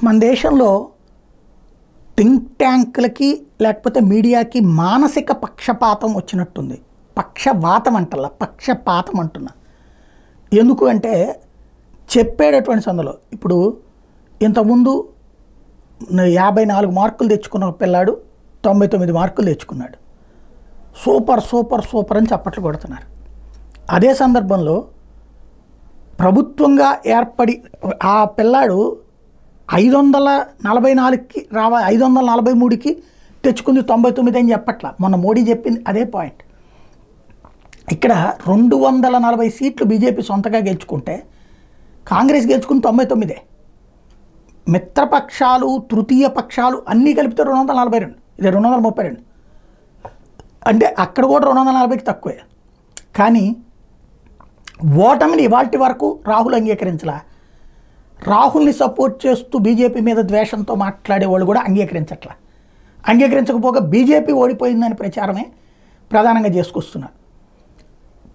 మన దేశంలో థింక్ ట్యాంకులకి లేకపోతే మీడియాకి మానసిక పక్షపాతం వచ్చినట్టుంది. పక్షవాతం అంటల్లా, పక్షపాతం అంటున్నా. ఎందుకు అంటే చెప్పేటటువంటి సందులో ఇప్పుడు ఇంతకుముందు 54 మార్కులు తెచ్చుకున్న ఒక పిల్లాడు 99 మార్కులు తెచ్చుకున్నాడు. సూపర్ సూపర్ సూపర్ అని చప్పట్లు కొడుతున్నారు. అదే సందర్భంలో ప్రభుత్వంగా ఏర్పడి ఆ పిల్లాడు 544కి 543కి తెచ్చుకుంది 99 అని చెప్పట్లా. మొన్న మోడీ చెప్పింది అదే పాయింట్. ఇక్కడ 240 సీట్లు బీజేపీ సొంతగా గెలుచుకుంటే కాంగ్రెస్ గెలుచుకుని 99. మిత్రపక్షాలు తృతీయ పక్షాలు అన్నీ కలిపితే 242, ఇది 232. అంటే అక్కడ కూడా 240కి తక్కువే. కానీ ఓటమిని ఇవాల్టి వరకు రాహుల్ అంగీకరించలా. రాహుల్ని సపోర్ట్ చేస్తూ బీజేపీ మీద ద్వేషంతో మాట్లాడేవాళ్ళు కూడా అంగీకరించట్లా. అంగీకరించకపోగా బీజేపీ ఓడిపోయిందని ప్రచారమే ప్రధానంగా చేసుకొస్తున్నారు.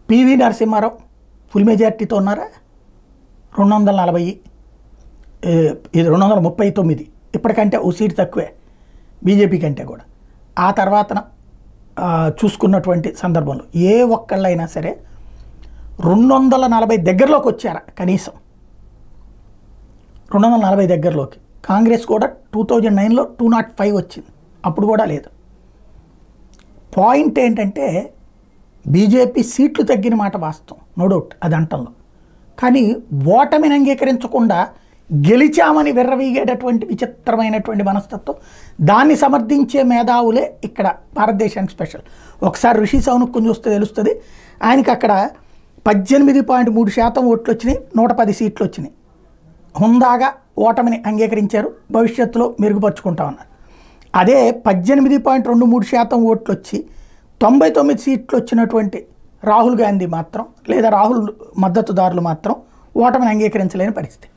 పివి నరసింహారావు ఫుల్ మెజార్టీతో ఉన్నారా? 240, ఇది 239. ఇప్పటికంటే ఓ సీటు తక్కువే బీజేపీ కంటే కూడా. ఆ తర్వాత చూసుకున్నటువంటి సందర్భంలో ఏ ఒక్కళ్ళైనా సరే 240 దగ్గరలోకి వచ్చారా? కనీసం 240 దగ్గరలోకి. కాంగ్రెస్ కూడా 2009లో 205 వచ్చింది, అప్పుడు కూడా లేదు. పాయింట్ ఏంటంటే బీజేపీ సీట్లు తగ్గిన మాట వాస్తవం, నో డౌట్, అది అంటంలో. కానీ ఓటమిని అంగీకరించకుండా గెలిచామని విర్రవీగేటటువంటి విచిత్రమైనటువంటి మనస్తత్వం, దాన్ని సమర్థించే మేధావులే ఇక్కడ భారతదేశానికి స్పెషల్. ఒకసారి రిషి సౌనక్ను చూస్తే తెలుస్తుంది. ఆయనకి అక్కడ 18.3% ఓట్లు వచ్చినాయి, 110 సీట్లు వచ్చినాయి. హుందాగా ఓటమిని అంగీకరించారు, భవిష్యత్తులో మెరుగుపరుచుకుంటామన్నారు. అదే 18.23% ఓట్లు వచ్చి 99 సీట్లు వచ్చినటువంటి రాహుల్ గాంధీ మాత్రం, లేదా రాహుల్ మద్దతుదారులు మాత్రం ఓటమిని అంగీకరించలేని పరిస్థితి.